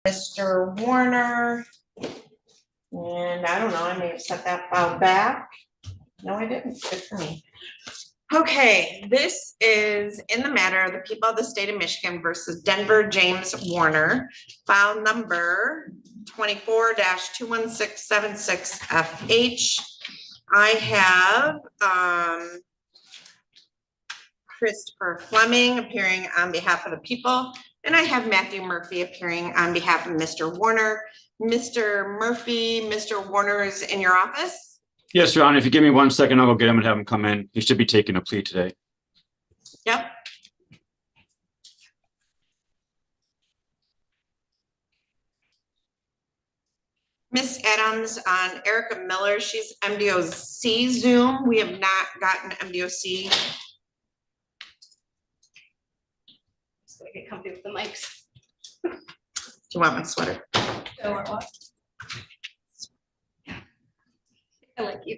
Mr. Warner. And I don't know, I may have set that file back. No, I didn't. Good for me. Okay, this is in the matter of the people of the state of Michigan versus Denver James Warner, file number 24-21676FH. I have Christopher Fleming appearing on behalf of the people, and I have Matthew Murphy appearing on behalf of Mr. Warner. Mr. Murphy, Mr. Warner is in your office? Yes, Your Honor. If you give me 1 second, I'll go get him and have him come in. He should be taking a plea today. Yep. Miss Adams on Erica Miller. She's MDOC Zoom. We have not gotten MDOC. So I get comfy with the mics. Do you want my sweater? Oh, or what? I like you.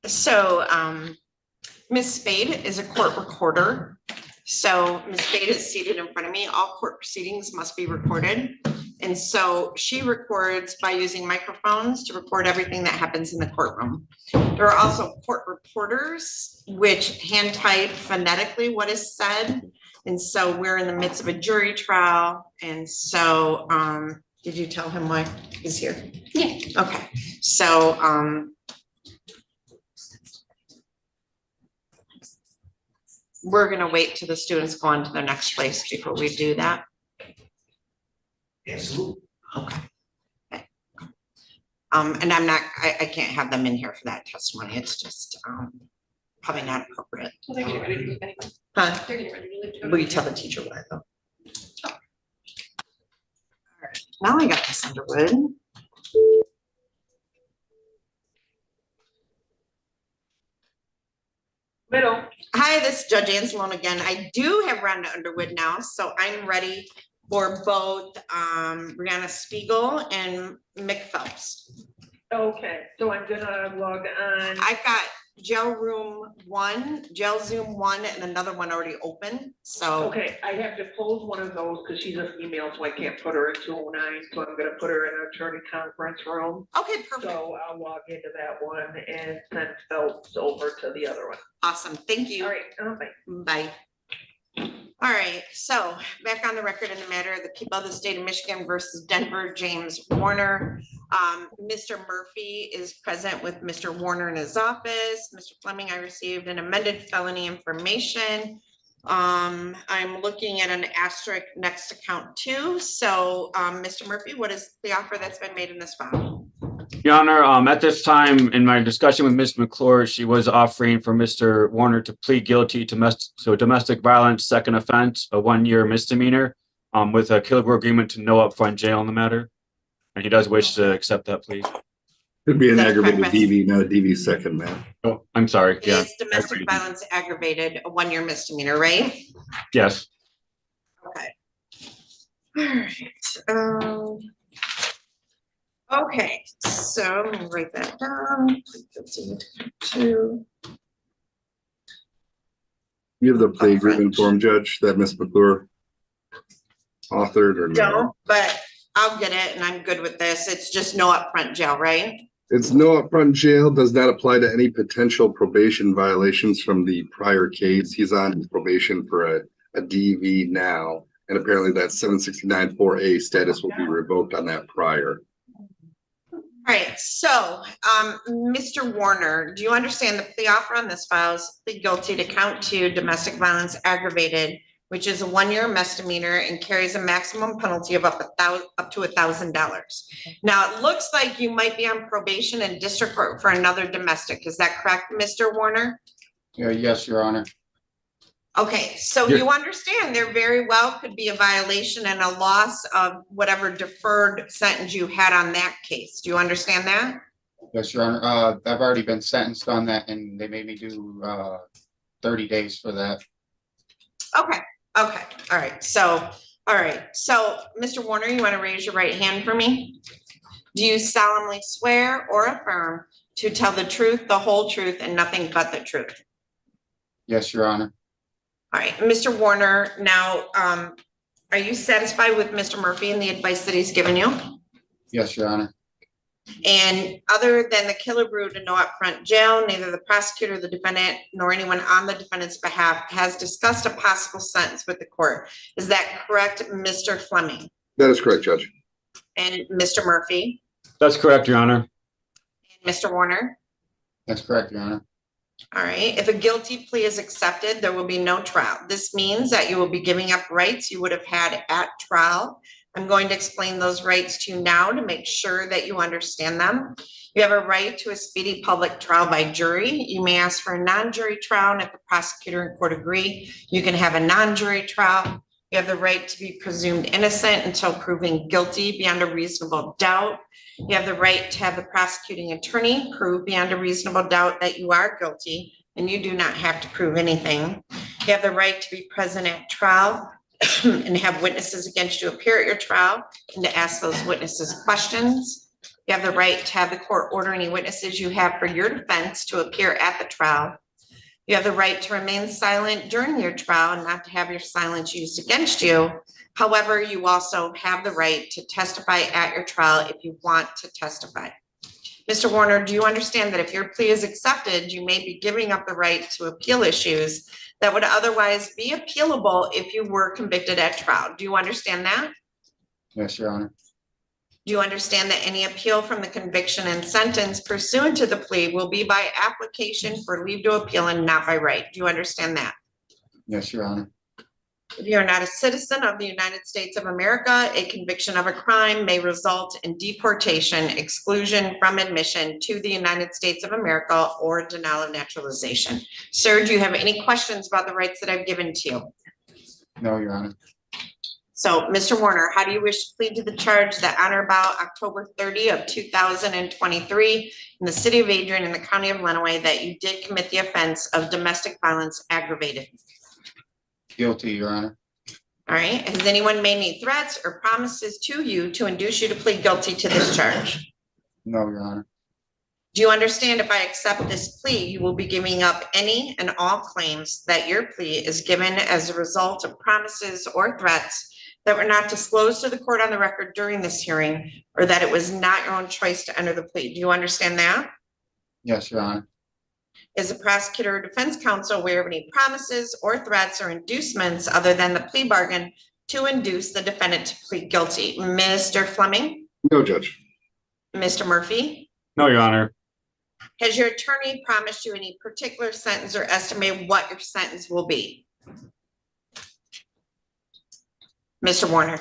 So Ms. Spade is a court recorder. So Ms. Spade is seated in front of me. All court proceedings must be recorded. And so she records by using microphones to record everything that happens in the courtroom. There are also court reporters, which hand type phonetically what is said. And so we're in the midst of a jury trial. And so did you tell him why he's here? Yeah. Okay. So we're going to wait till the students go on to their next place before we do that. Absolutely. Okay. And I'm not, I can't have them in here for that testimony. It's just probably not appropriate. Well, they're getting ready to leave anyway. Huh? They're getting ready to leave. Will you tell the teacher what I thought? All right. Now I got this Underwood. Middle. Hi, this is Judge Anselone again. I do have Rhonda Underwood now, so I'm ready for both Brianna Spiegel and Mick Phelps. Okay, so I'm gonna log on. I've got jail room 1, jail Zoom 1, and another one already open. So Okay, I have to close one of those because she's a female, so I can't put her in 209. So I'm gonna put her in an attorney conference room. okay, perfect. So I'll log into that one and send Phelps over to the other one. Awesome. Thank you. All right, bye. Bye. All right, so back on the record in the matter of the people of the state of Michigan versus Denver James Warner. Mr. Murphy is present with Mr. Warner in his office. Mr. Fleming, I received an amended felony information. I'm looking at an asterisk next to count 2. So Mr. Murphy, what is the offer that's been made in this file? Your Honor, at this time in my discussion with Ms. McClure, she was offering for Mr. Warner to plead guilty to domestic violence second offense, a 1-year misdemeanor, with a Kilgore agreement to no upfront jail in the matter. And he does wish to accept that plea. Could be an That's aggravated preference. DV, not a DV second, man. Oh, I'm sorry. Yeah. Is domestic violence aggravated a 1-year misdemeanor, right? Yes. Okay. All right. Okay, so I'm gonna write that down. You have the plea agreement form, Judge, that Ms. McClure authored or no? Don't, but I'll get it and I'm good with this. It's just no upfront jail, right? It's no upfront jail, does not apply to any potential probation violations from the prior case. He's on probation for a DV now, and apparently that 769-4A status will be revoked on that prior. All right, so Mr. Warner, do you understand the plea offer on this file is plead guilty to count 2 domestic violence aggravated, which is a 1-year misdemeanor and carries a maximum penalty of up to $1,000. Now it looks like you might be on probation in district court for another domestic. Is that correct, Mr. Warner? Yes, Your Honor. Okay, so you understand there very well could be a violation and a loss of whatever deferred sentence you had on that case. Do you understand that? Yes, Your Honor. I've already been sentenced on that and they made me do 30 days for that. Okay, okay, all right. So, Mr. Warner, you want to raise your right hand for me? Do you solemnly swear or affirm to tell the truth, the whole truth, and nothing but the truth? Yes, Your Honor. All right, Mr. Warner, now Are you satisfied with Mr. Murphy and the advice that he's given you? Yes, Your Honor. And other than the Killebrew and no upfront jail, neither the prosecutor, the defendant, nor anyone on the defendant's behalf has discussed a possible sentence with the court. Is that correct, Mr. Fleming? That is correct, Judge. And Mr. Murphy? That's correct, Your Honor. And Mr. Warner? That's correct, Your Honor. All right, if a guilty plea is accepted, there will be no trial. This means that you will be giving up rights you would have had at trial. I'm going to explain those rights to you now to make sure that you understand them. You have a right to a speedy public trial by jury. You may ask for a non-jury trial, and if the prosecutor and court agree, you can have a non-jury trial. You have the right to be presumed innocent until proven guilty beyond a reasonable doubt. You have the right to have the prosecuting attorney prove beyond a reasonable doubt that you are guilty, and you do not have to prove anything. You have the right to be present at trial and have witnesses against you appear at your trial and to ask those witnesses questions. You have the right to have the court order any witnesses you have for your defense to appear at the trial. You have the right to remain silent during your trial and not to have your silence used against you. However, you also have the right to testify at your trial if you want to testify. Mr. Warner, do you understand that if your plea is accepted, you may be giving up the right to appeal issues that would otherwise be appealable if you were convicted at trial? Do you understand that? Yes, Your Honor. Do you understand that any appeal from the conviction and sentence pursuant to the plea will be by application for leave to appeal and not by right? Do you understand that? Yes, Your Honor. If you are not a citizen of the United States of America, a conviction of a crime may result in deportation, exclusion from admission to the United States of America, or denial of naturalization. Sir, do you have any questions about the rights that I've given to you? No, Your Honor. So, Mr. Warner, how do you wish to plead to the charge that on or about October 30 of 2023 in the city of Adrian in the county of Lenawee that you did commit the offense of domestic violence aggravated? Guilty, Your Honor. All right. Has anyone made any threats or promises to you to induce you to plead guilty to this charge? No, Your Honor. Do you understand if I accept this plea, you will be giving up any and all claims that your plea is given as a result of promises or threats that were not disclosed to the court on the record during this hearing, or that it was not your own choice to enter the plea? Do you understand that? Yes, Your Honor. Is the prosecutor or defense counsel aware of any promises or threats or inducements other than the plea bargain to induce the defendant to plead guilty? Mr. Fleming? No, Judge. Mr. Murphy? No, Your Honor. Has your attorney promised you any particular sentence or estimated what your sentence will be? Mr. Warner?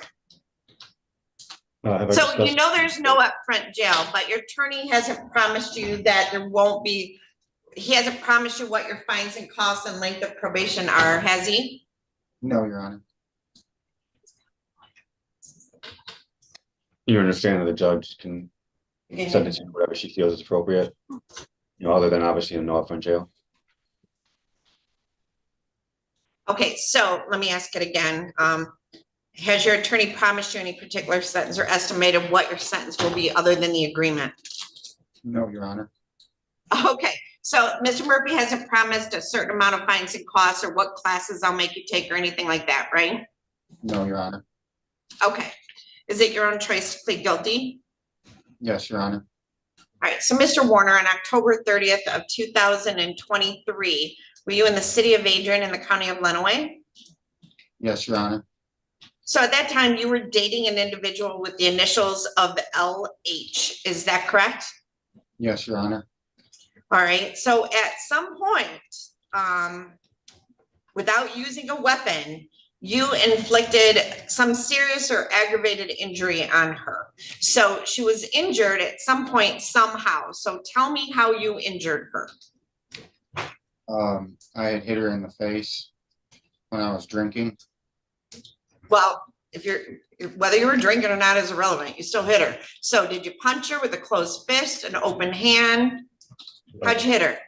So you know there's no upfront jail, but your attorney hasn't promised you that there won't be, he hasn't promised you what your fines and costs and length of probation are, has he? No, Your Honor. You understand that the judge can sentence you whatever she feels is appropriate, other than obviously a no upfront jail. Okay, so let me ask it again. Has your attorney promised you any particular sentence or estimated what your sentence will be other than the agreement? No, Your Honor. Okay, so Mr. Murphy hasn't promised a certain amount of fines and costs or what classes I'll make you take or anything like that, right? No, Your Honor. Okay, is it your own choice to plead guilty? Yes, Your Honor. All right, so Mr. Warner, on October 30th of 2023, were you in the city of Adrian in the county of Lenawee? Yes, Your Honor. So at that time, you were dating an individual with the initials of LH, is that correct? Yes, Your Honor. All right, so at some point, without using a weapon, you inflicted some serious or aggravated injury on her. So she was injured at some point somehow. So tell me how you injured her. I had hit her in the face when I was drinking. Well, whether you were drinking or not is irrelevant. You still hit her. So did you punch her with a closed fist, an open hand? How'd you hit her?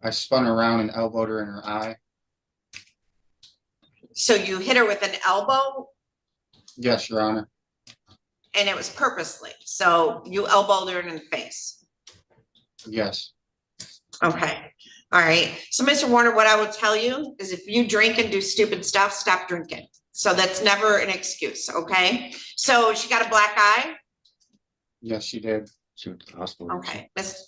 I spun around and elbowed her in her eye. So you hit her with an elbow? Yes, Your Honor. And it was purposely. So you elbowed her in the face. Yes. Okay. All right. So Mr. Warner, what I will tell you is if you drink and do stupid stuff, stop drinking. So that's never an excuse, okay? So she got a black eye? Yes, she did. She went to the hospital. Okay, but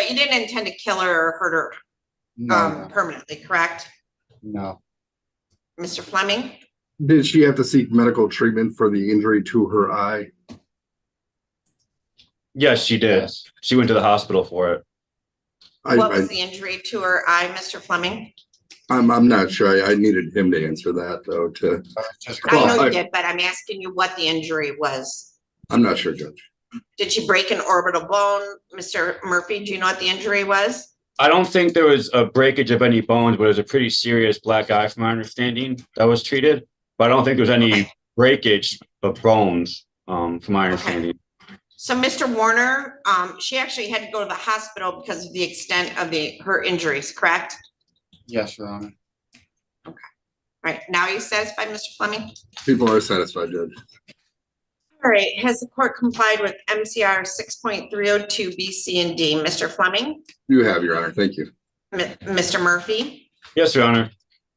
you didn't intend to kill her or hurt her No, permanently, correct? no. Mr. Fleming? Did she have to seek medical treatment for the injury to her eye? Yes, she did. Yes. She went to the hospital for it. What was the injury to her eye, Mr. Fleming? I'm not sure. I needed him to answer that though, Just I know Well, you did, but I'm asking you what the injury was. I'm not sure, Judge. Did she break an orbital bone? Mr. Murphy, do you know what the injury was? I don't think there was a breakage of any bones, but it was a pretty serious black eye from my understanding that was treated. But I don't think there was any breakage of bones, from my understanding. So Mr. Warner, she actually had to go to the hospital because of the extent of her injuries, correct? Yes, Your Honor. All right, now are you satisfied, Mr. Fleming? People are satisfied, Judge. All right, has the court complied with MCR 6.302 B, C, and D? Mr. Fleming? You have, Your Honor. Thank you. Mr. Murphy? Yes, Your Honor.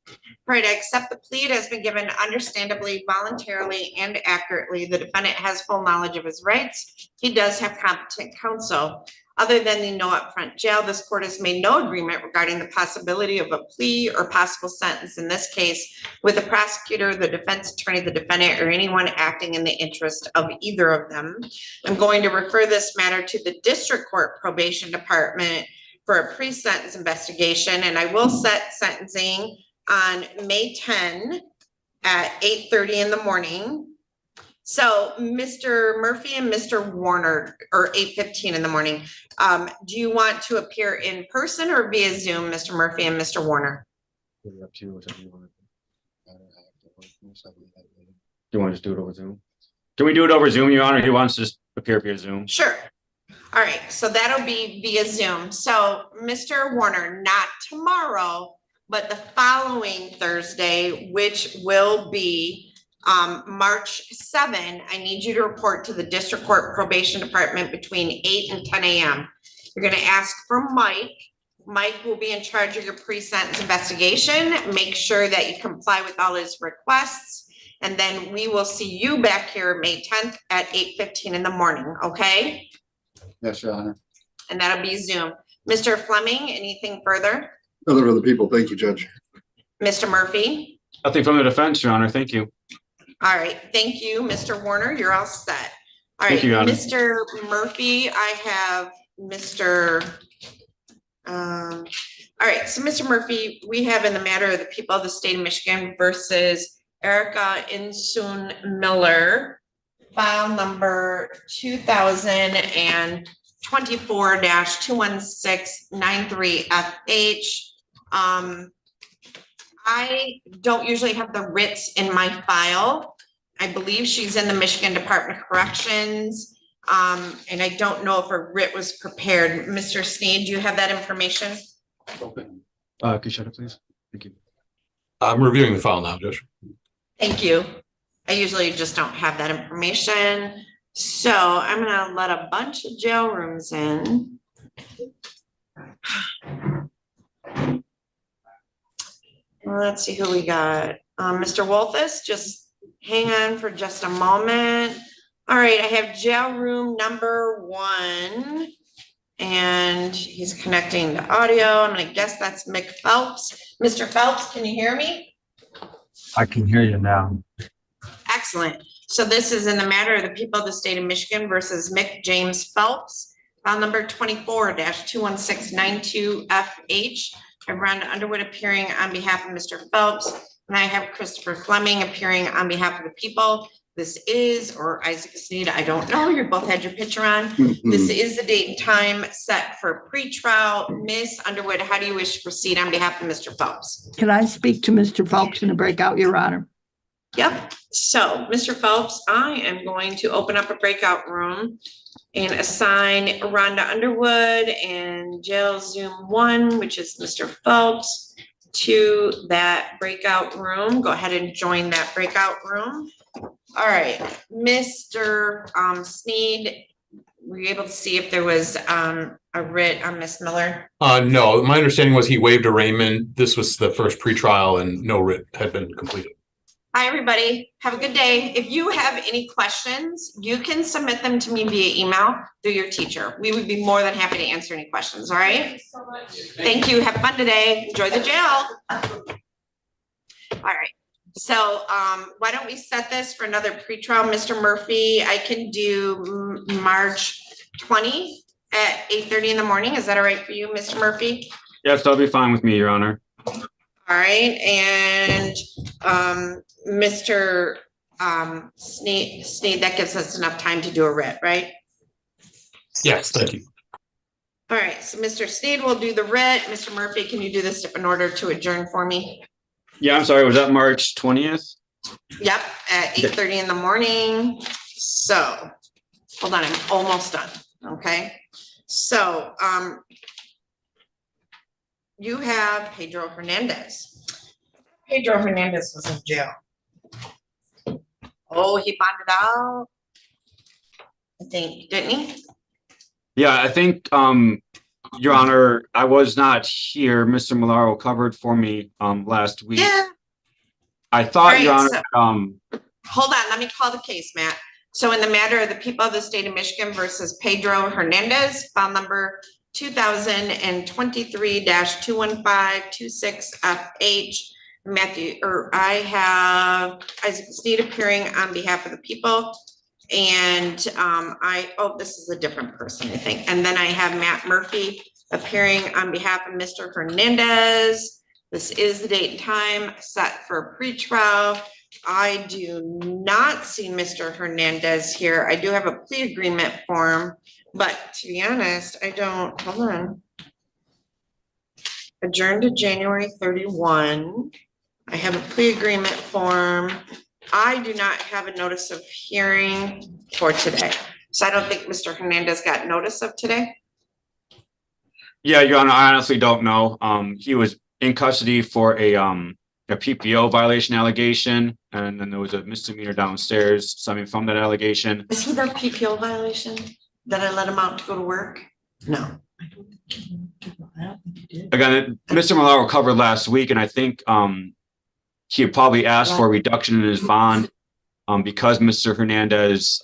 All right, I accept the plea has been given understandably, voluntarily, and accurately. The defendant has full knowledge of his rights. He does have competent counsel. Other than the no upfront jail, this court has made no agreement regarding the possibility of a plea or possible sentence in this case with the prosecutor, the defense attorney, the defendant, or anyone acting in the interest of either of them. I'm going to refer this matter to the district court probation department for a pre-sentence investigation, and I will set sentencing on May 10 at 8:30 in the morning. So Mr. Murphy and Mr. Warner, or 8:15 in the morning. Do you want to appear in person or via Zoom, Mr. Murphy and Mr. Warner? Up to you, whatever you want to do. Do you want to just do it over Zoom? Can we do it over Zoom, Your Honor? He wants to just appear via Zoom. Sure. All right, so that'll be via Zoom. So Mr. Warner, not tomorrow, but the following Thursday, which will be March 7, I need you to report to the district court probation department between 8 and 10 a.m. You're going to ask for Mike. Mike will be in charge of your pre-sentence investigation. Make sure that you comply with all his requests. And then we will see you back here May 10th at 8:15 in the morning, okay? Yes, Your Honor. And that'll be Zoom. Mr. Fleming, anything further? Other other people. Thank you, Judge. Mr. Murphy? Nothing from the defense, Your Honor. Thank you. All right, thank you, Mr. Warner. You're all set. All Thank right, you, Your Honor. Mr. Murphy, I have Mr. All right, so Mr. Murphy, we have in the matter of the people of the state of Michigan versus Erica Insoon Miller, file number 2024-21693FH. I don't usually have the writs in my file. I believe she's in the Michigan Department of Corrections. And I don't know if a writ was prepared. Mr. Sneed, do you have that information? Can you shut it, please? Thank you. I'm reviewing the file now, Judge. Thank you. I usually just don't have that information. So I'm gonna let a bunch of jail rooms in. Let's see who we got. Mr. Wolfus, just hang on for just a moment. All right, I have jail room number 1. And he's connecting to audio. I'm gonna guess that's Mick Phelps. Mr. Phelps, can you hear me? I can hear you now. Excellent. So this is in the matter of the people of the state of Michigan versus Mick James Phelps, file number 24-21692FH. I have Rhonda Underwood appearing on behalf of Mr. Phelps, and I have Christopher Fleming appearing on behalf of the people. This is, or Isaac Sneed, I don't know, you both had your picture on. This is the date and time set for pretrial. Ms. Underwood, how do you wish to proceed on behalf of Mr. Phelps? Can I speak to Mr. Phelps in a breakout, Your Honor? Yep. So, Mr. Phelps, I am going to open up a breakout room and assign Rhonda Underwood and jail Zoom 1, which is Mr. Phelps, to that breakout room. Go ahead and join that breakout room. All right, Mr. Sneed, were you able to see if there was a writ on Miss Miller? No, my understanding was he waived arraignment. This was the first pretrial and no writ had been completed. Hi, everybody. Have a good day. If you have any questions, you can submit them to me via email through your teacher. We would be more than happy to answer any questions, all right? Thank you. Have fun today. Enjoy the jail. All right. So why don't we set this for another pretrial? Mr. Murphy, I can do March 20 at 8:30 in the morning. Is that all right for you, Mr. Murphy? Yes, that'll be fine with me, Your Honor. All right, and Mr. Sneed, that gives us enough time to do a writ, right? Yes, thank you. All right, so Mr. Sneed will do the writ. Mr. Murphy, can you do the step in order to adjourn for me? Yeah, I'm sorry, was that March 20th? Yep, at 8:30 in the morning. So, hold on, I'm almost done, okay? So, you have Pedro Hernandez. Pedro Hernandez was in jail. Oh, he bonded out, I think, didn't he? Yeah, I think, Your Honor, I was not here. Mr. Milaro covered for me last week. Yeah. I thought, Your Right, Honor, Hold on, let me call the case, Matt. So in the matter of the people of the state of Michigan versus Pedro Hernandez, file number 2023-21526FH, Matthew, or I have Isaac Sneed appearing on behalf of the people. And this is a different person, I think. And then I have Matt Murphy appearing on behalf of Mr. Hernandez. This is the date and time set for a pretrial. I do not see Mr. Hernandez here. I do have a plea agreement form, but to be honest, I don't, hold on. Adjourned to January 31. I have a plea agreement form. I do not have a notice of hearing for today. So I don't think Mr. Hernandez got notice of today. yeah, Your Honor, I honestly don't know. He was in custody for a PPO violation allegation, and then there was a misdemeanor downstairs stemming from that allegation. Is he the PPO violation that I let him out to go to work? No. Again, Mr. Milaro covered last week, and I think he had probably asked for a reduction in his bond because Mr. Hernandez,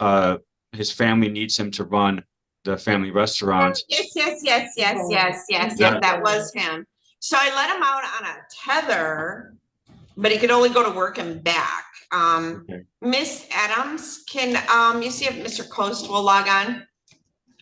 his family needs him to run the family restaurant. Yes, that was him. So I let him out on a tether, but he could only go to work and back. Miss Adams, can you see if Mr. Coast will log on?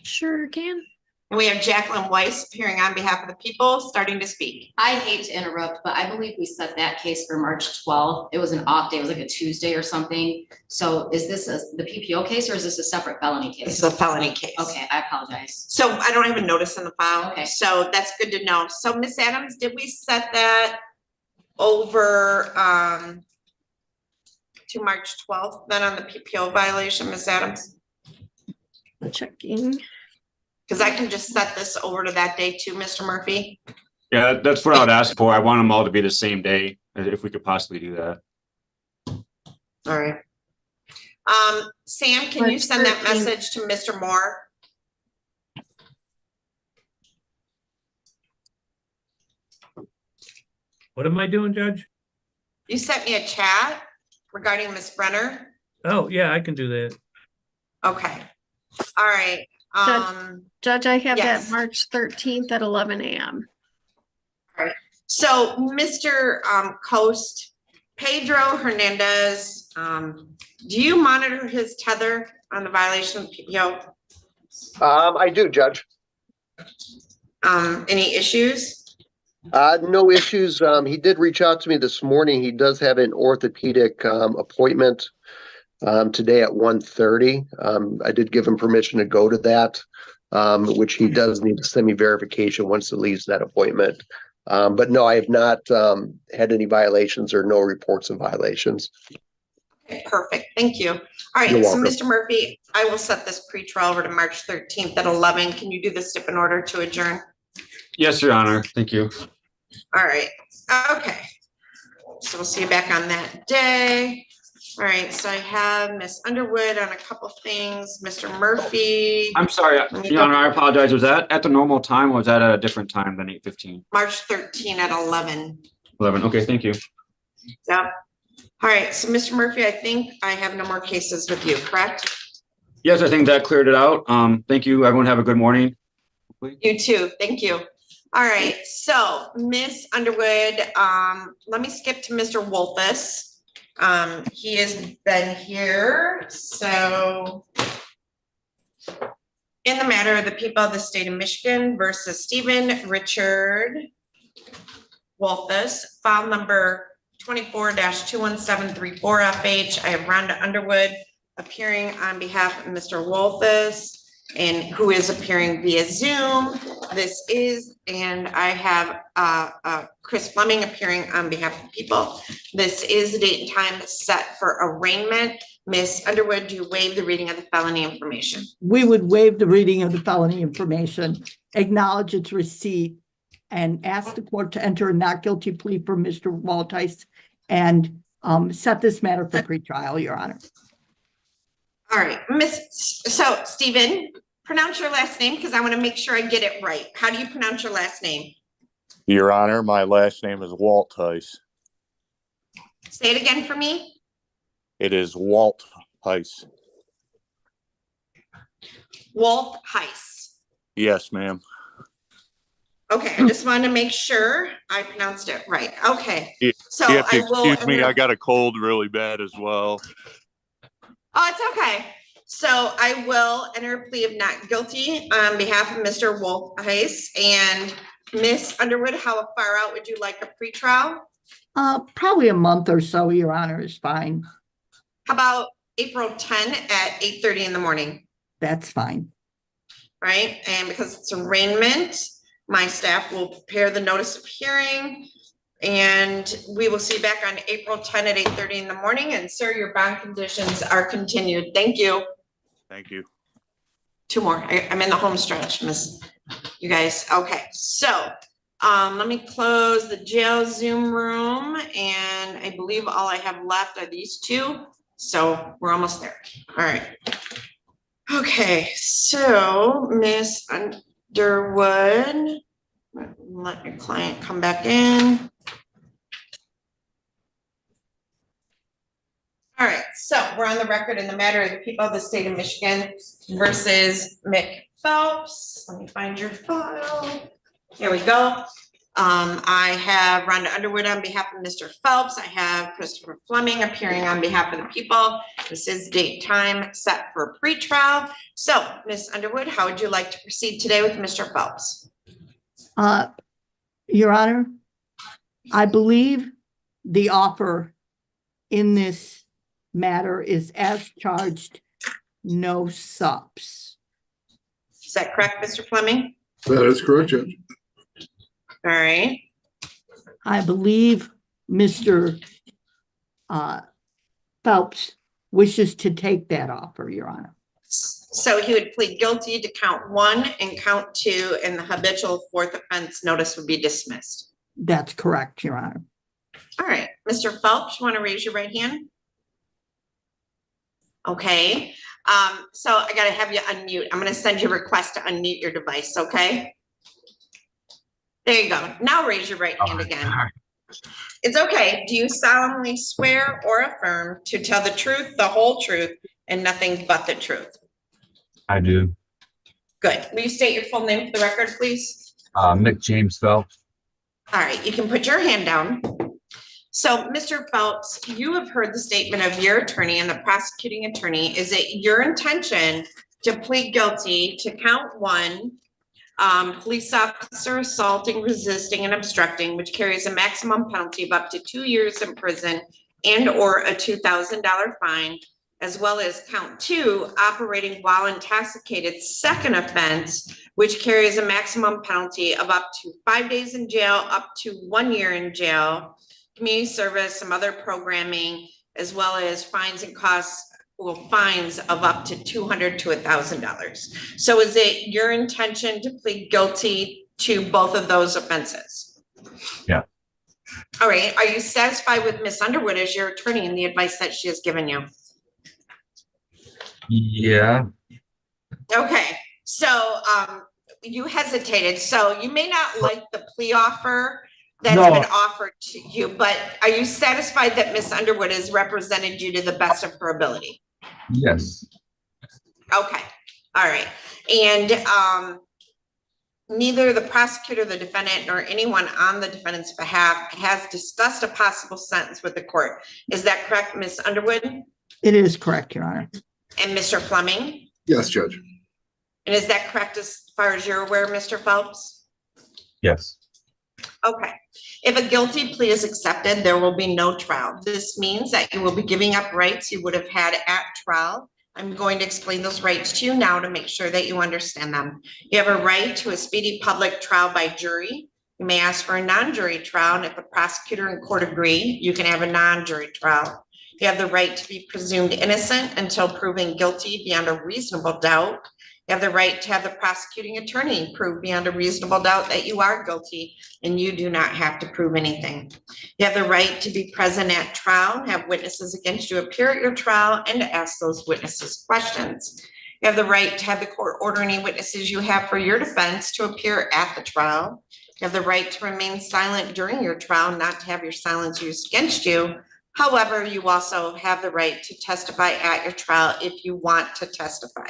Sure can. And we have Jacqueline Weiss appearing on behalf of the people, starting to speak. I hate to interrupt, but I believe we set that case for March 12th. It was an off day. It was like a Tuesday or something. So is this the PPO case or is this a separate felony case? It's a felony case. Okay, I apologize. So I don't have a notice in the file. Okay. So that's good to know. So Miss Adams, did we set that over to March 12th then on the PPO violation, Miss Adams? Checking. Because I can just set this over to that day too, Mr. Murphy. Yeah, that's what I would ask for. I want them all to be the same day, if we could possibly do that. All right. Sam, can you March send that 13th. message to Mr. Moore? What am I doing, Judge? You sent me a chat regarding Miss Brenner. Oh, yeah, I can do that. Okay. All right. Judge, I have Yes. that March 13th at 11 a.m. So Mr. Coast, Pedro Hernandez, do you monitor his tether on the violation of PPO? I do, Judge. Any issues? No issues. He did reach out to me this morning. He does have an orthopedic appointment today at 1:30. I did give him permission to go to that, which he does need to send me verification once he leaves that appointment. But no, I have not had any violations or no reports of violations. Okay, perfect. Thank you. All right, You're so welcome. Mr. Murphy, I will set this pre-trial over to March 13th at 11. Can you do the step in order to adjourn? Yes, Your Honor. Thank you. All right, okay. So we'll see you back on that day. All right, so I have Miss Underwood on a couple things, Mr. Murphy, I'm sorry, Your Honor, I apologize. Was that at the normal time or was that at a different time than 8:15? March 13 at 11. 11, okay, thank you. Yep. All right, so Mr. Murphy, I think I have no more cases with you, correct? Yes, I think that cleared it out. Thank you. Everyone have a good morning. You too, thank you. All right, so Miss Underwood, let me skip to Mr. Wolfus. He has been here, so in the matter of the people of the state of Michigan versus Stephen Richard Wolfus, file number 24-21734 FH. I have Rhonda Underwood appearing on behalf of Mr. Wolfus, and who is appearing via Zoom. This is, and I have Chris Fleming appearing on behalf of people. This is the date and time set for arraignment. Miss Underwood, do you waive the reading of the felony information? We would waive the reading of the felony information, acknowledge its receipt, and ask the court to enter a not guilty plea for Mr. Waltice and set this matter for pretrial, Your Honor. All right, so Stephen, pronounce your last name because I want to make sure I get it right. How do you pronounce your last name? Your Honor, my last name is Waltice. Say it again for me. It is Waltice. Waltice. Yes, ma'am. Okay, I just wanted to make sure I pronounced it right. Okay, so You have to I will. excuse me, I got a cold really bad as well. Oh, it's okay. So I will enter a plea of not guilty on behalf of Mr. Wolfheis. And Miss Underwood, how far out would you like a pretrial? Probably a month or so, Your Honor, is fine. How about April 10 at 8:30 in the morning? That's fine. Right, and because it's arraignment, my staff will prepare the notice of hearing. And we will see you back on April 10 at 8:30 in the morning. And sir, your bond conditions are continued. Thank you. Thank you. Two more. I'm in the home stretch, miss. You guys, okay. So let me close the jail Zoom room. And I believe all I have left are these two. So we're almost there. All right. Okay, so Miss Underwood, let your client come back in. All right, so we're on the record in the matter of the people of the state of Michigan versus Mick Phelps. Let me find your file. Here we go. I have Rhonda Underwood on behalf of Mr. Phelps. I have Christopher Fleming appearing on behalf of the people. This is date time set for pretrial. So, Miss Underwood, how would you like to proceed today with Mr. Phelps? Your Honor, I believe the offer in this matter is as charged, no subs. Is that correct, Mr. Fleming? That is correct, Judge. All right. I believe Mr. Phelps wishes to take that offer, Your Honor. So he would plead guilty to count 1 and count 2, and the habitual 4th offense notice would be dismissed. That's correct, Your Honor. All right, Mr. Phelps, you want to raise your right hand? Okay, so I gotta have you unmute. I'm gonna send you a request to unmute your device, okay? There you go. Now raise your right hand again. It's okay. Do you solemnly swear or affirm to tell the truth, the whole truth, and nothing but the truth? I do. Good. Will you state your full name for the record, please? Mick James Phelps. All right, you can put your hand down. So, Mr. Phelps, you have heard the statement of your attorney and the prosecuting attorney. Is it your intention to plead guilty to count 1, police officer assaulting, resisting, and obstructing, which carries a maximum penalty of up to 2 years in prison and or a $2,000 fine, as well as count 2, operating while intoxicated, second offense, which carries a maximum penalty of up to 5 days in jail, up to 1 year in jail, community service, some other programming, as well as fines and costs, well, fines of up to $200 to $1,000. So is it your intention to plead guilty to both of those offenses? Yeah. All right. Are you satisfied with Miss Underwood as your attorney and the advice that she has given you? Yeah. Okay. So you hesitated. So you may not like the plea offer, that's No. been offered to you, but are you satisfied that Ms. Underwood has represented you to the best of her ability? Yes. Okay, all right. And neither the prosecutor, the defendant, nor anyone on the defendant's behalf has discussed a possible sentence with the court. Is that correct, Ms. Underwood? It is correct, Your Honor. And Mr. Fleming? Yes, Judge. And is that correct as far as you're aware, Mr. Phelps? Yes. Okay. If a guilty plea is accepted, there will be no trial. This means that you will be giving up rights you would have had at trial. I'm going to explain those rights to you now to make sure that you understand them. You have a right to a speedy public trial by jury. You may ask for a non-jury trial, and if the prosecutor and court agree, you can have a non-jury trial. You have the right to be presumed innocent until proven guilty beyond a reasonable doubt. You have the right to have the prosecuting attorney prove beyond a reasonable doubt that you are guilty, and you do not have to prove anything. You have the right to be present at trial, have witnesses against you appear at your trial, and to ask those witnesses questions. You have the right to have the court order any witnesses you have for your defense to appear at the trial. You have the right to remain silent during your trial, not to have your silence used against you. However, you also have the right to testify at your trial if you want to testify.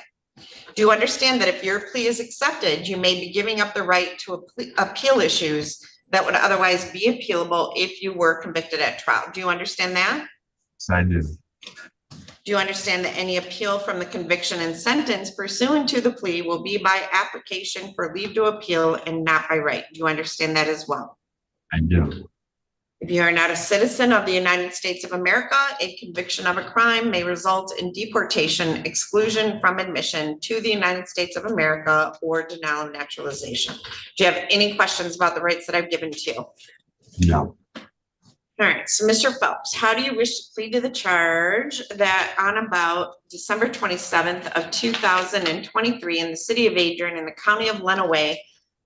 Do you understand that if your plea is accepted, you may be giving up the right to appeal issues that would otherwise be appealable if you were convicted at trial? Do you understand that? Yes, I do. Do you understand that any appeal from the conviction and sentence pursuant to the plea will be by application for leave to appeal and not by right? Do you understand that as well? I do. If you are not a citizen of the United States of America, a conviction of a crime may result in deportation, exclusion from admission to the United States of America, or denial of naturalization. Do you have any questions about the rights that I've given to you? No. All right, so Mr. Phelps, how do you wish to plead to the charge that on about December 27th of 2023 in the city of Adrian in the county of Lenawee,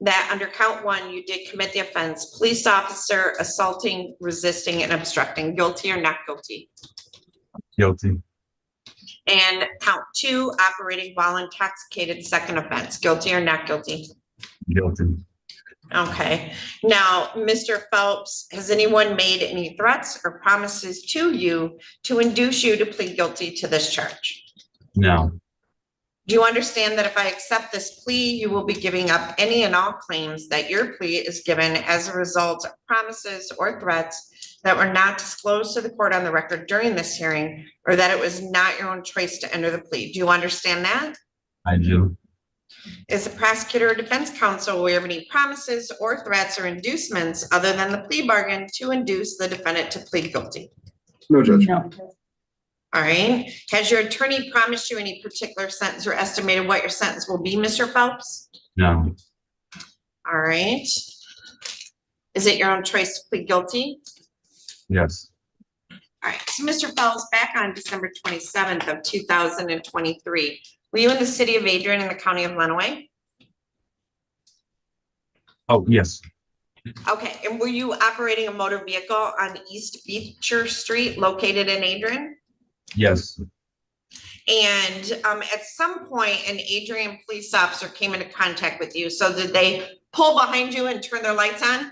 that under count one, you did commit the offense, police officer assaulting, resisting, and obstructing, guilty or not guilty? Guilty. And count two, operating while intoxicated, second offense, guilty or not guilty? Guilty. Okay, now, Mr. Phelps, has anyone made any threats or promises to you to induce you to plead guilty to this charge? No. Do you understand that if I accept this plea, you will be giving up any and all claims that your plea is given as a result of promises or threats that were not disclosed to the court on the record during this hearing, or that it was not your own choice to enter the plea? Do you understand that? I do. Is the prosecutor or defense counsel aware of any promises or threats or inducements other than the plea bargain to induce the defendant to plead guilty? No, Judge. No. All right. Has your attorney promised you any particular sentence or estimated what your sentence will be, Mr. Phelps? No. All right. Is it your own choice to plead guilty? Yes. All right. So, Mr. Phelps, back on December 27th of 2023, were you in the city of Adrian in the county of Lenawee? Oh, yes. Okay. And were you operating a motor vehicle on East Beecher Street located in Adrian? Yes. And at some point, an Adrian police officer came into contact with you. So did they pull behind you and turn their lights on?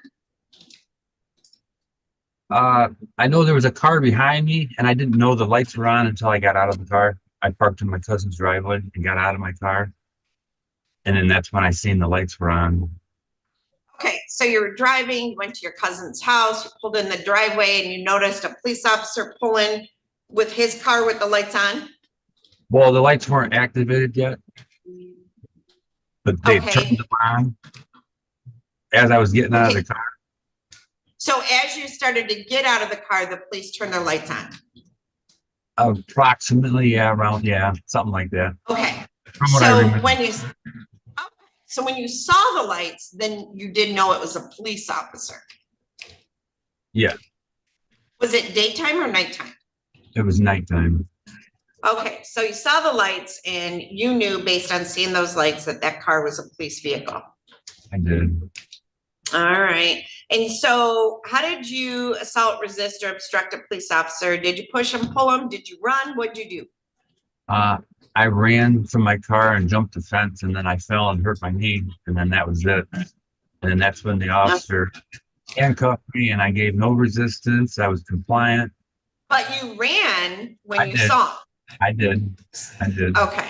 I know there was a car behind me and I didn't know the lights were on until I got out of the car. I parked in my cousin's driveway and got out of my car. And then that's when I seen the lights were on. Okay, so you were driving, you went to your cousin's house, you pulled in the driveway and you noticed a police officer pull in with his car with the lights on? Well, the lights weren't activated yet, but they Okay. turned them on as I was getting out of the car. So as you started to get out of the car, the police turned their lights on? Approximately, yeah, around, yeah, something like that. Okay, From what I so remember. when you saw the lights, then you did know it was a police officer? Yeah, Was it daytime or nighttime? it was nighttime. Okay, so you saw the lights and you knew based on seeing those lights that that car was a police vehicle. I did. All right. And so how did you assault, resist, or obstruct a police officer? Did you push him, pull him? Did you run? What'd you do? I ran from my car and jumped the fence, and then I fell and hurt my knee, and then that was it. And then that's when the officer handcuffed me and I gave no resistance. I was compliant. But you ran when I you did. saw him. I did. Okay.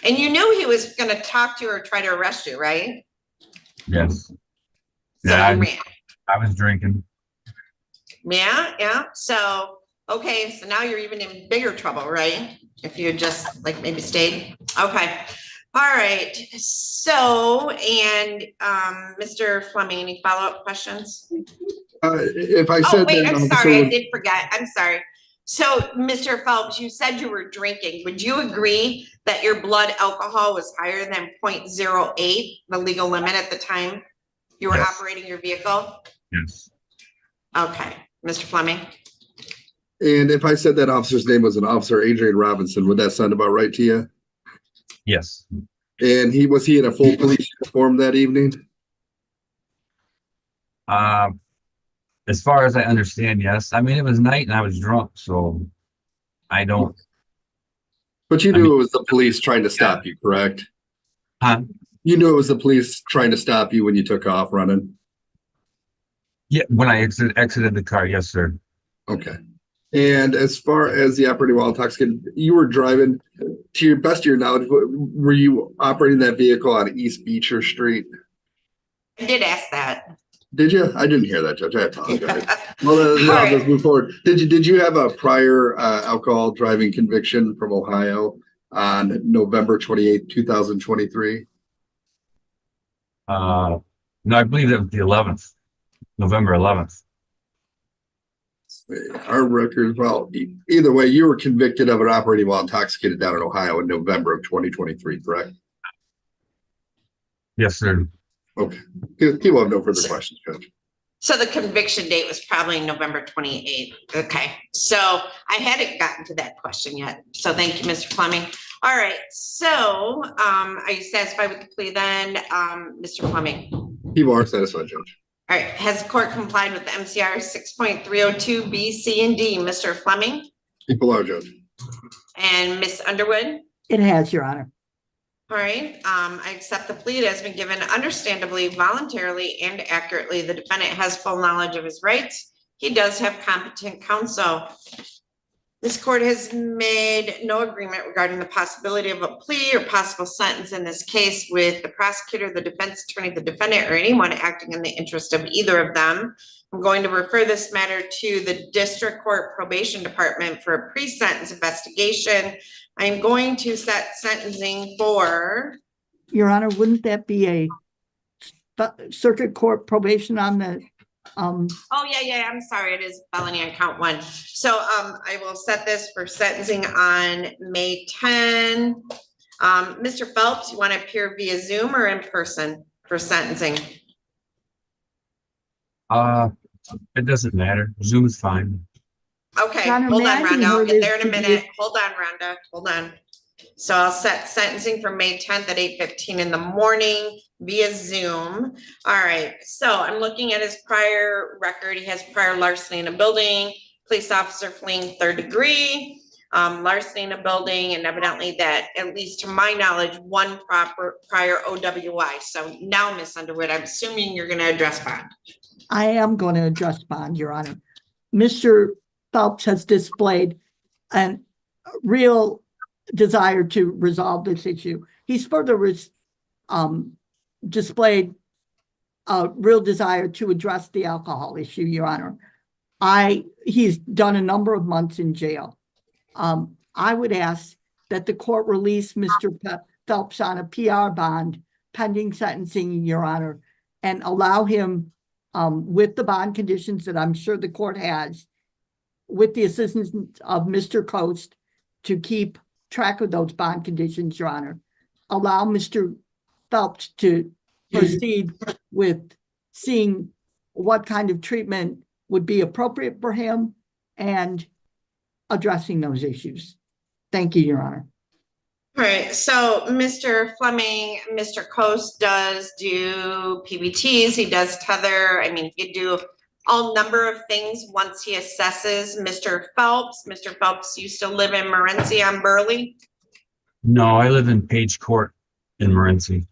And you knew he was gonna talk to you or try to arrest you, right? Yes. So Yeah, you ran. I was drinking. Yeah. So, okay, so now you're even in bigger trouble, right? If you just like maybe stayed. Okay. All right. So, and Mr. Fleming, any follow-up questions? If I Oh, said wait, that I'm officer sorry, I was, did forget. I'm sorry. So, Mr. Phelps, you said you were drinking. Would you agree that your blood alcohol was higher than 0.08, the legal limit at the time you were Yes. operating your vehicle? Yes. Okay, Mr. Fleming? and if I said that officer's name was an officer Adrian Robinson, would that sound about right to you? Yes. And was he in a full police uniform that evening? As far as I understand, yes. I mean, it was night and I was drunk, so I don't. But you I knew mean- it was the police trying to stop you, correct? Huh? You knew it was the police trying to stop you when you took off running? Yeah, when I exited the car, yes, sir. Okay. And as far as the operating while intoxicated, you were driving, to your best of your knowledge, were you operating that vehicle on East Beecher Street? I did ask that. Did you? I didn't hear that, Judge. I apologize. Well, All I'll right. just move forward. Did you have a prior alcohol driving conviction from Ohio on November 28th, 2023? No, I believe that was the 11th, November 11th. Our record, well, either way, you were convicted of an operating while intoxicated down in Ohio in November of 2023, correct? Yes, sir. Okay. People have no further questions, Judge. So the conviction date was probably November 28th. Okay, so I hadn't gotten to that question yet. So thank you, Mr. Fleming. All right, so are you satisfied with the plea then, Mr. Fleming? People are satisfied, Judge. All right, has the court complied with the MCR 6.302 B, C, and D, Mr. Fleming? People are, Judge. And Miss Underwood? It has, Your Honor. All right, I accept the plea. It has been given understandably, voluntarily, and accurately. The defendant has full knowledge of his rights. He does have competent counsel. This court has made no agreement regarding the possibility of a plea or possible sentence in this case with the prosecutor, the defense attorney, the defendant, or anyone acting in the interest of either of them. I'm going to refer this matter to the District Court Probation Department for a pre-sentence investigation. I'm going to set sentencing for. Your Honor, wouldn't that be a circuit court probation on the, Oh, yeah, I'm sorry, it is felony on count one. So, I will set this for sentencing on May 10. Mr. Phelps, you want to appear via Zoom or in person for sentencing? It doesn't matter. Zoom is fine. Okay, Your Honor, hold may on, I be Rhonda, I'll heard get as there in a to the- minute. Hold on, Rhonda, hold on. So I'll set sentencing for May 10th at 8:15 in the morning via Zoom. All right, so I'm looking at his prior record. He has prior larceny in a building, police officer fleeing third degree, larceny in a building, and evidently that, at least to my knowledge, one prior OWI. So now, Miss Underwood, I'm assuming you're gonna address bond. I am going to address bond, Your Honor. Mr. Phelps has displayed a real desire to resolve this issue. He's further displayed a real desire to address the alcohol issue, Your Honor. He's done a number of months in jail. I would ask that the court release Mr. Phelps on a PR bond pending sentencing, Your Honor, and allow him with the bond conditions that I'm sure the court has, with the assistance of Mr. Coast, to keep track of those bond conditions, Your Honor. Allow Mr. Phelps to proceed with seeing what kind of treatment would be appropriate for him and addressing those issues. Thank you, Your Honor. All right, so Mr. Fleming, Mr. Coast does do PBTs, he does tether, I mean, he do all number of things once he assesses Mr. Phelps. Mr. Phelps, you still live in Morenci on Burley? No, I live in Page Court in Morenci.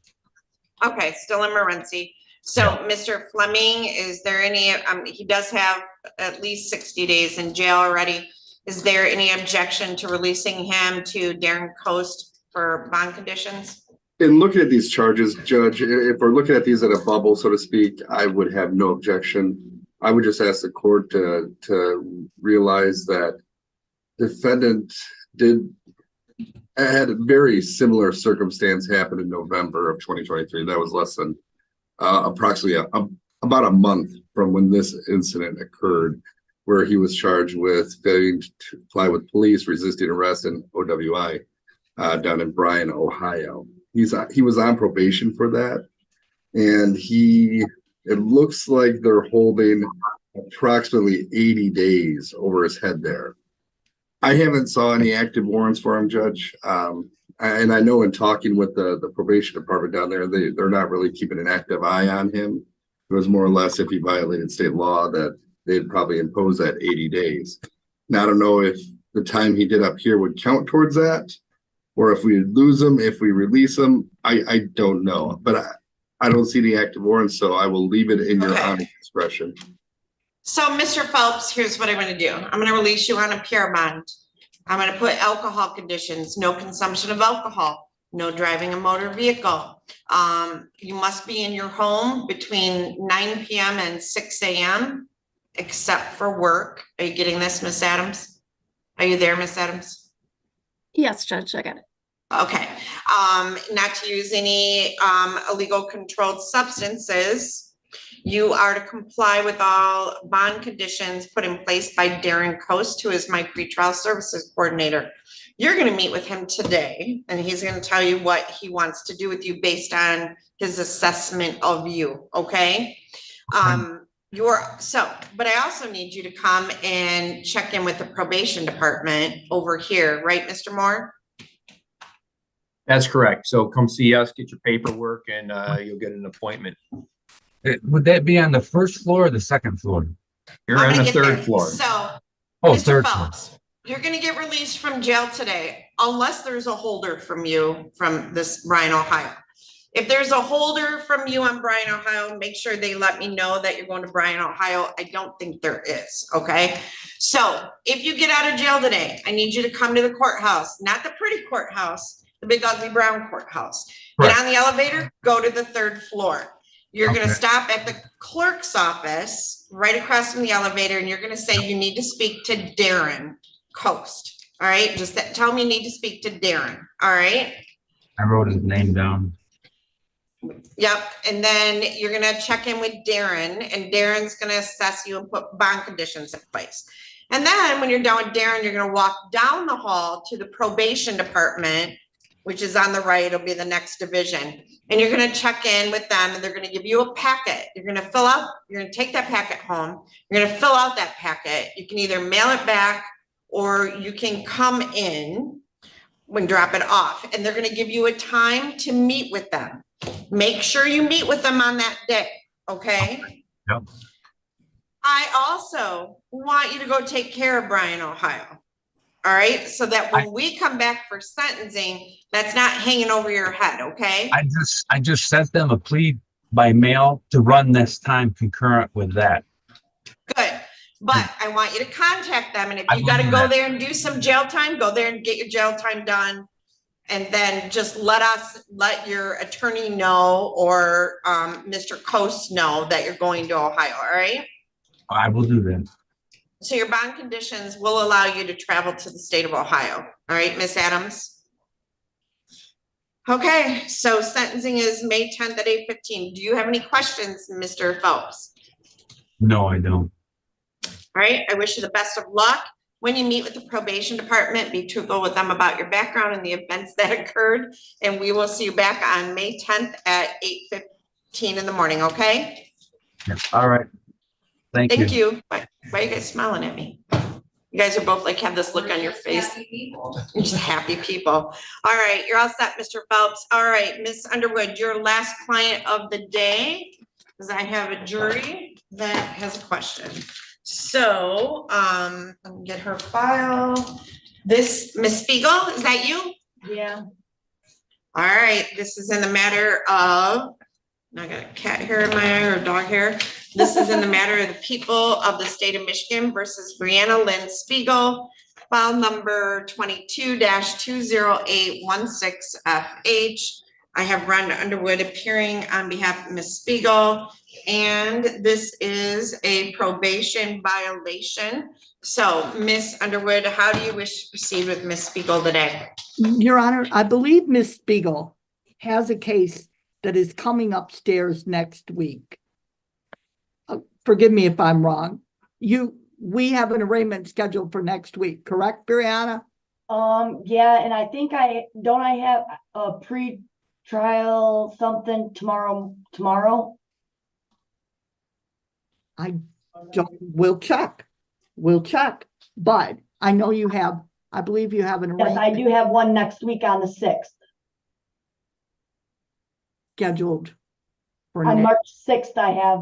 Okay, still in Morenci. So Yeah. Mr. Fleming, is there any, he does have at least 60 days in jail already. Is there any objection to releasing him to Darren Coast for bond conditions? In looking at these charges, Judge, if we're looking at these at a bubble, so to speak, I would have no objection. I would just ask the court to realize that defendant had a very similar circumstance happen in November of 2023. That was less than approximately about a month from when this incident occurred, where he was charged with failing to comply with police, resisting arrest, and OWI down in Bryan, Ohio. He was on probation for that, and it looks like they're holding approximately 80 days over his head there. I haven't saw any active warrants for him, Judge. And I know in talking with the probation department down there, they're not really keeping an active eye on him. It was more or less if he violated state law that they'd probably impose that 80 days. Now, I don't know if the time he did up here would count towards that, or if we lose him, if we release him, I don't know. But I don't see the active warrants, so I will leave it in your honor discretion. So Mr. Phelps, here's what I'm gonna do. I'm gonna release you on a pure bond. I'm gonna put alcohol conditions, no consumption of alcohol, no driving a motor vehicle. You must be in your home between 9 p.m. and 6 a.m. except for work. Are you getting this, Miss Adams? Are you there, Miss Adams? Yes, Judge, I got it. Okay, not to use any illegal controlled substances. You are to comply with all bond conditions put in place by Darren Coast, who is my pretrial services coordinator. You're going to meet with him today, and he's going to tell you what he wants to do with you based on his assessment of you, okay? But I also need you to come and check in with the probation department over here, right, Mr. Moore? That's correct. So come see us, get your paperwork, and you'll get an appointment. Would that be on the first floor or the second floor? You're on the third floor. So, Third floor. Phelps, you're gonna get released from jail today, unless there's a holder from you from this Bryan, Ohio. If there's a holder from you on Bryan, Ohio, make sure they let me know that you're going to Bryan, Ohio. I don't think there is, okay? So if you get out of jail today, I need you to come to the courthouse, not the pretty courthouse, the big ugly brown courthouse. Get on the elevator, go to the third floor. You're gonna stop at the clerk's office right across from the elevator, and you're gonna say you need to speak to Darren Coast. All right, just tell me you need to speak to Darren. All right. I wrote his name down. Yep, and then you're gonna check in with Darren, and Darren's gonna assess you and put bond conditions in place. And then when you're done with Darren, you're gonna walk down the hall to the probation department, which is on the right. It'll be the next division. And you're gonna check in with them, and they're gonna give you a packet. You're gonna take that packet home. You're gonna fill out that packet. You can either mail it back, or you can come in and drop it off. And they're gonna give you a time to meet with them. Make sure you meet with them on that day, okay? Yep. I also want you to go take care of Bryan, Ohio. All right, so that when we come back for sentencing, that's not hanging over your head, okay? I just sent them a plea by mail to run this time concurrent with that. Good, but I want you to contact them, and if you gotta go there and do some jail time, go there and get your jail time done. And then just let your attorney know, or Mr. Coast know that you're going to Ohio, all right? I will do that. So your bond conditions will allow you to travel to the state of Ohio. All right, Miss Adams? Okay, so sentencing is May 10th at 8:15. Do you have any questions, Mr. Phelps? No, I don't. All right, I wish you the best of luck. When you meet with the probation department, be truthful with them about your background and the events that occurred. And we will see you back on May 10th at 8:15 in the morning, okay? All right. Thank you. Why are you guys smiling at me? You guys are both like, have this look on your face. You're just happy people. All right, you're all set, Mr. Phelps. All right, Miss Underwood, your last client of the day, because I have a jury that has a question. So, let me get her file. This, Miss Spiegel, is that you? Yeah. All right, this is in the matter of I got a cat hair in my eye or dog hair. This is in the matter of the people of the state of Michigan versus Brianna Lynn Spiegel, file number 22-20816FH. I have Ron Underwood appearing on behalf of Ms. Spiegel, and this is a probation violation. So, Ms. Underwood, how do you wish to proceed with Ms. Spiegel today? Your Honor, I believe Ms. Spiegel has a case that is coming upstairs next week. Forgive me if I'm wrong. We have an arraignment scheduled for next week, correct, Brianna? Yeah, and I think I have a pre-trial something tomorrow. We'll check, but I know I believe you have an Yes, I arraignment do have one next week on the 6th. scheduled for On next. March 6th, I have,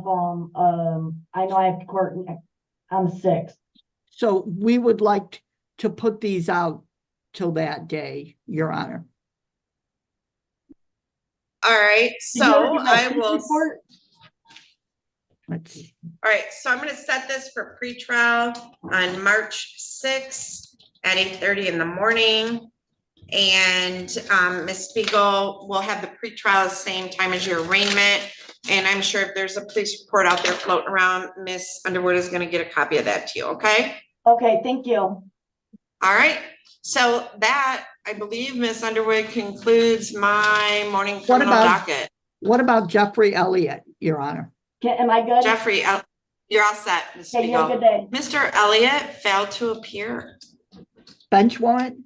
I know I have court on the 6th. So we would like to put these out till that day, Your Honor. All right, so I will. Let's see. All right, so I'm gonna set this for pretrial on March 6th at 8:30 in the morning. And Ms. Spiegel will have the pretrial the same time as your arraignment. And I'm sure if there's a police report out there floating around, Ms. Underwood is gonna get a copy of that to you, okay? Okay, thank you. All right, so that, I believe, Ms. Underwood concludes my morning criminal docket. What about Jeffrey Elliott, Your Honor? Am I good? Jeffrey, you're all set, Ms. Okay, you have a good day. Mr. Elliott failed to appear. Bench warrant?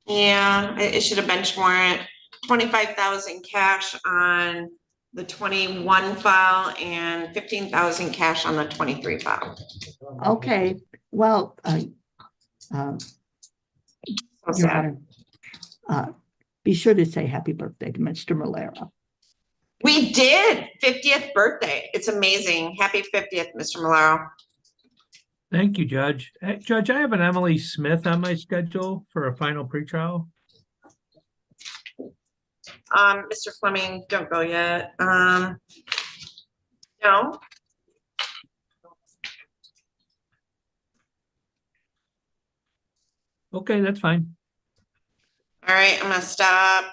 Yeah, I issued a bench warrant, 25,000 cash on the 21 file and 15,000 cash on the 23 file. Okay, well, Your Honor, be sure to say happy birthday to Mr. Malera. We did, 50th birthday. It's amazing. Happy 50th, Mr. Malero. Thank you, Judge. Hey, Judge, I have an Emily Smith on my schedule for a final pretrial. Mr. Fleming, don't go yet. No. Okay, that's fine. All right, I'm gonna stop